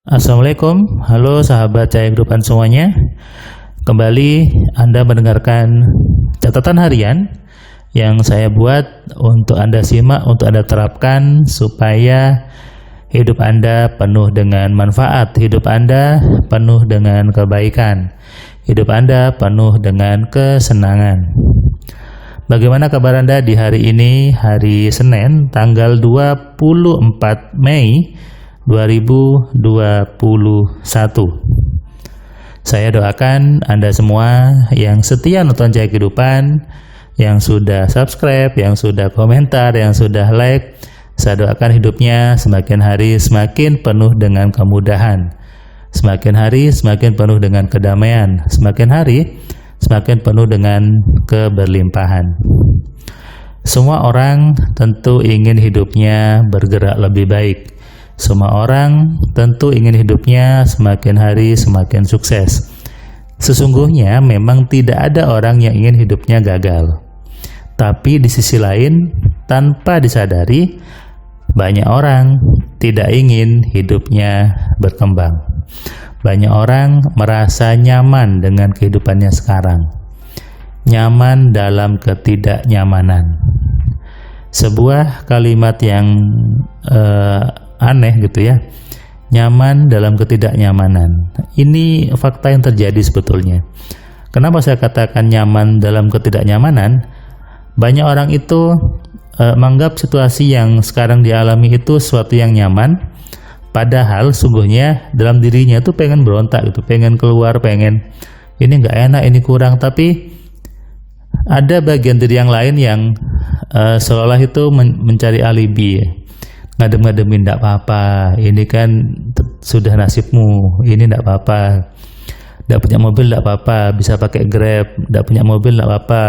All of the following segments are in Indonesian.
Assalamualaikum, halo sahabat Cahaya Kehidupan semuanya. Kembali Anda mendengarkan catatan harian yang saya buat untuk Anda simak, untuk Anda terapkan supaya hidup Anda penuh dengan manfaat, hidup Anda penuh dengan kebaikan, hidup Anda penuh dengan kesenangan. Bagaimana kabar Anda di hari ini, hari Senin, tanggal 24 Mei 2021. Saya doakan Anda semua yang setia nonton Cahaya Kehidupan, yang sudah subscribe, yang sudah komentar, yang sudah like, saya doakan hidupnya semakin hari semakin penuh dengan kemudahan, semakin hari semakin penuh dengan kedamaian, semakin hari semakin penuh dengan keberlimpahan. Semua orang tentu ingin hidupnya bergerak lebih baik. Semua orang tentu ingin hidupnya semakin hari semakin sukses. Sesungguhnya memang tidak ada orang yang ingin hidupnya gagal. Tapi di sisi lain, tanpa disadari, banyak orang tidak ingin hidupnya berkembang. Banyak orang merasa nyaman dengan kehidupannya sekarang. Nyaman dalam ketidaknyamanan. Sebuah kalimat yang aneh gitu ya, nyaman dalam ketidaknyamanan. Ini fakta yang terjadi sebetulnya. Kenapa saya katakan nyaman dalam ketidaknyamanan? Banyak orang itu menganggap situasi yang sekarang dialami itu sesuatu yang nyaman, padahal sungguhnya dalam dirinya tuh pengen berontak gitu, pengen keluar, pengen ini nggak enak, ini kurang. Tapi ada bagian diri yang lain yang seolah itu mencari alibi, ngadem-ngademin tidak apa-apa, ini kan sudah nasibmu, ini tidak apa-apa, tidak punya mobil tidak apa-apa, bisa pakai Grab, tidak punya mobil tidak apa-apa,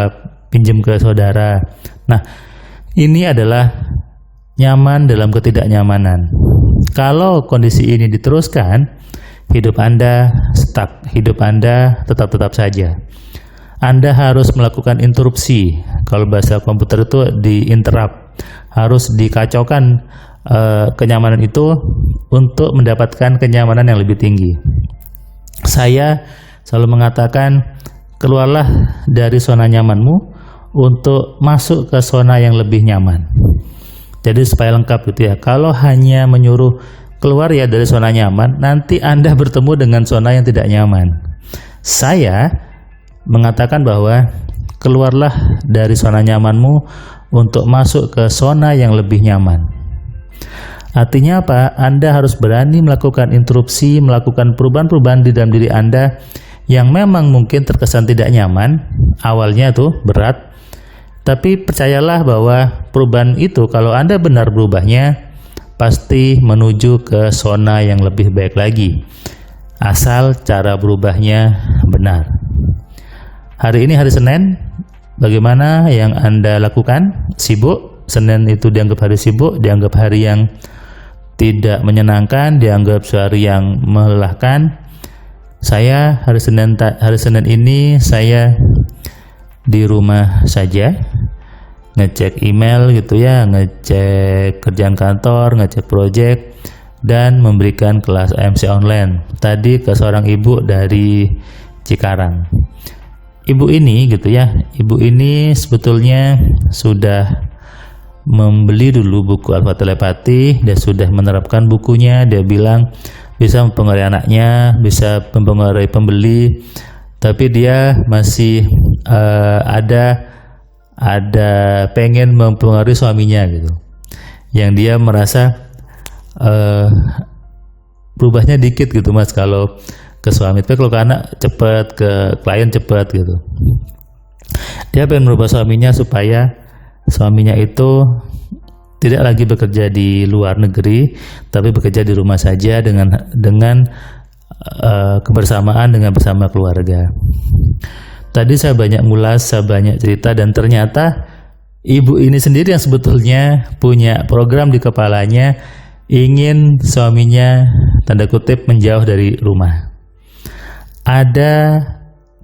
pinjam ke saudara. Nah, ini adalah nyaman dalam ketidaknyamanan. Kalau kondisi ini diteruskan, hidup Anda stuck, hidup Anda tetap saja. Anda harus melakukan interupsi. Kalau bahasa komputer itu di-interrupt, harus dikacaukan kenyamanan itu untuk mendapatkan kenyamanan yang lebih tinggi. Saya selalu mengatakan, keluarlah dari zona nyamanmu untuk masuk ke zona yang lebih nyaman. Jadi supaya lengkap gitu ya. Kalau hanya menyuruh keluar ya dari zona nyaman, nanti Anda bertemu dengan zona yang tidak nyaman. Saya mengatakan bahwa keluarlah dari zona nyamanmu untuk masuk ke zona yang lebih nyaman. Artinya apa? Anda harus berani melakukan interupsi, melakukan perubahan-perubahan di dalam diri Anda yang memang mungkin terkesan tidak nyaman, awalnya tuh berat. Tapi percayalah bahwa perubahan itu kalau Anda benar berubahnya, pasti menuju ke zona yang lebih baik lagi. Asal cara berubahnya benar. Hari ini hari Senin, bagaimana yang Anda lakukan? Sibuk? Senin itu dianggap hari sibuk, dianggap hari yang tidak menyenangkan, dianggap hari yang melelahkan. Saya hari Senin ini saya di rumah saja, ngecek email gitu ya, ngecek kerjaan kantor, ngecek project, dan memberikan kelas AMC online tadi ke seorang ibu dari Cikarang. Ibu ini gitu ya, ibu ini sebetulnya sudah membeli dulu buku Alfa Telepati, dia sudah menerapkan bukunya, dia bilang bisa mempengaruhi anaknya, bisa mempengaruhi pembeli, tapi dia masih ada pengen mempengaruhi suaminya gitu, yang dia merasa berubahnya dikit gitu mas kalau ke suami, tapi kalau ke anak cepat, ke klien cepat gitu. Dia pengen merubah suaminya supaya suaminya itu tidak lagi bekerja di luar negeri, tapi bekerja di rumah saja dengan kebersamaan bersama keluarga. Tadi saya banyak ngulas, saya banyak cerita, dan ternyata ibu ini sendiri yang sebetulnya punya program di kepalanya, ingin suaminya tanda kutip menjauh dari rumah. Ada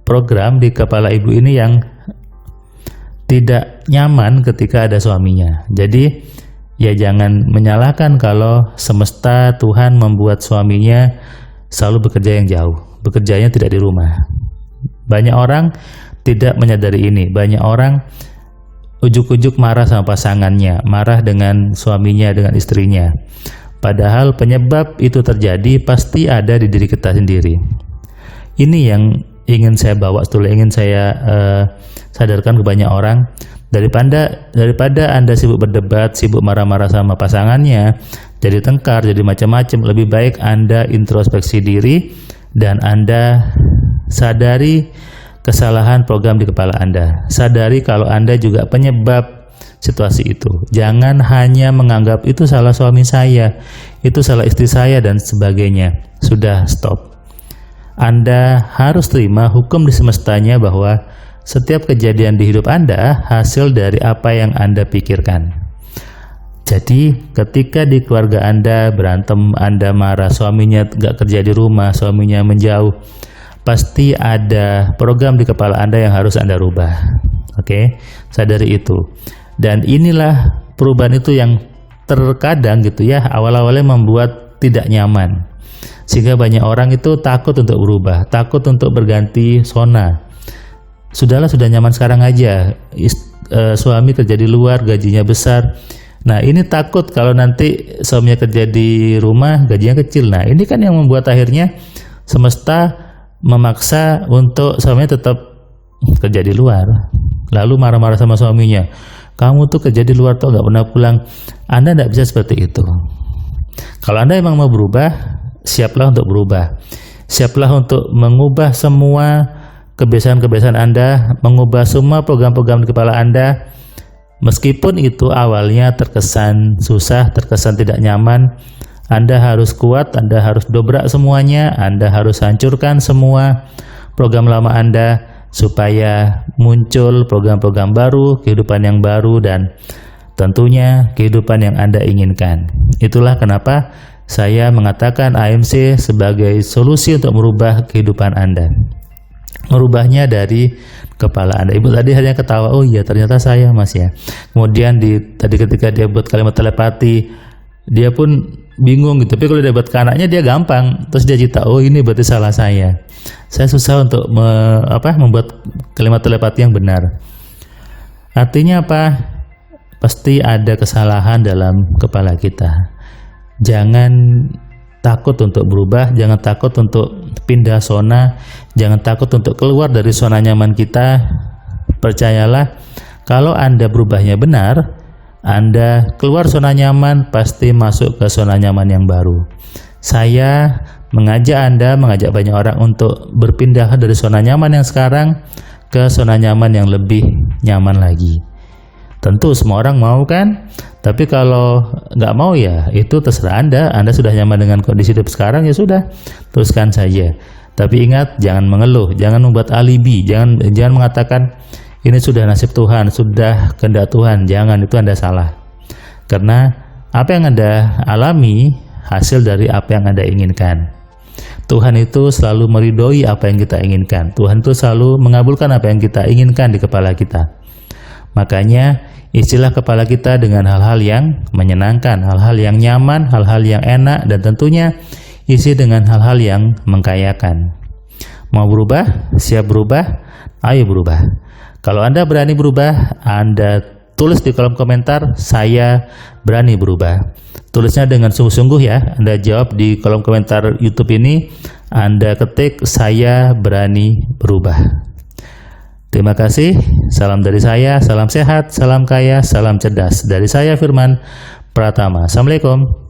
program di kepala ibu ini yang tidak nyaman ketika ada suaminya. Jadi ya jangan menyalahkan kalau semesta Tuhan membuat suaminya selalu bekerja yang jauh, bekerjanya tidak di rumah. Banyak orang tidak menyadari ini. Banyak orang ujuk-ujuk marah sama pasangannya, marah dengan suaminya, dengan istrinya. Padahal penyebab itu terjadi pasti ada di diri kita sendiri. Ini yang ingin saya bawa, ingin saya sadarkan ke banyak orang. Daripada Anda sibuk berdebat, sibuk marah-marah sama pasangannya, jadi tengkar, jadi macam-macam, lebih baik Anda introspeksi diri dan Anda sadari kesalahan program di kepala Anda. Sadari kalau Anda juga penyebab situasi itu. Jangan hanya menganggap itu salah suami saya, itu salah istri saya dan sebagainya. Sudah, stop. Anda harus terima hukum di semestanya bahwa setiap kejadian di hidup Anda hasil dari apa yang Anda pikirkan. Jadi ketika di keluarga Anda berantem, Anda marah, suaminya gak kerja di rumah, suaminya menjauh, pasti ada program di kepala Anda yang harus Anda rubah. Oke, sadari itu. Dan inilah perubahan itu yang terkadang gitu ya, awal-awalnya membuat tidak nyaman. Sehingga banyak orang itu takut untuk berubah, takut untuk berganti zona. Sudahlah, sudah nyaman sekarang aja. Suami kerja di luar, gajinya besar. Nah, ini takut kalau nanti suaminya kerja di rumah, gajinya kecil. Nah, ini kan yang membuat akhirnya semesta memaksa untuk suaminya tetap kerja di luar. Lalu marah-marah sama suaminya. Kamu tuh kerja di luar tuh gak pernah pulang. Anda tidak bisa seperti itu. Kalau Anda emang mau berubah, siaplah untuk berubah. Siaplah untuk mengubah semua kebiasaan-kebiasaan Anda, mengubah semua program-program di kepala Anda. Meskipun itu awalnya terkesan susah, terkesan tidak nyaman, Anda harus kuat, Anda harus dobrak semuanya, Anda harus hancurkan semua program lama Anda supaya muncul program-program baru, kehidupan yang baru, dan tentunya kehidupan yang Anda inginkan. Itulah kenapa saya mengatakan AMC sebagai solusi untuk merubah kehidupan Anda. Merubahnya dari kepala Anda. Ibu tadi hanya ketawa, oh iya ternyata saya Mas ya. Kemudian tadi ketika dia buat kalimat telepati, dia pun bingung gitu. Tapi kalau dia buat ke anaknya dia gampang. Terus dia cerita, oh ini berarti salah saya. Saya susah untuk membuat kalimat telepati yang benar. Artinya apa? Pasti ada kesalahan dalam kepala kita. Jangan takut untuk berubah, jangan takut untuk pindah zona, jangan takut untuk keluar dari zona nyaman kita. Percayalah, kalau Anda berubahnya benar, Anda keluar zona nyaman, pasti masuk ke zona nyaman yang baru. Saya mengajak banyak orang untuk berpindah dari zona nyaman yang sekarang ke zona nyaman yang lebih nyaman lagi. Tentu semua orang mau kan? Tapi kalau nggak mau ya itu terserah Anda. Anda sudah nyaman dengan kondisi hidup sekarang, ya sudah, teruskan saja. Tapi ingat, jangan mengeluh, jangan membuat alibi, jangan mengatakan ini sudah nasib Tuhan, sudah kehendak Tuhan. Jangan, itu Anda salah. Karena apa yang Anda alami hasil dari apa yang Anda inginkan. Tuhan itu selalu meridhoi apa yang kita inginkan. Tuhan itu selalu mengabulkan apa yang kita inginkan di kepala kita. Makanya isilah kepala kita dengan hal-hal yang menyenangkan, hal-hal yang nyaman, hal-hal yang enak, dan tentunya isi dengan hal-hal yang mengkayakan. Mau berubah? Siap berubah? Ayo berubah. Kalau Anda berani berubah, Anda tulis di kolom komentar, saya berani berubah. Tulisnya dengan sungguh-sungguh ya. Anda jawab di kolom komentar YouTube ini, Anda ketik, saya berani berubah. Terima kasih, salam dari saya, salam sehat, salam kaya, salam cerdas. Dari saya Firman Pratama. Assalamualaikum.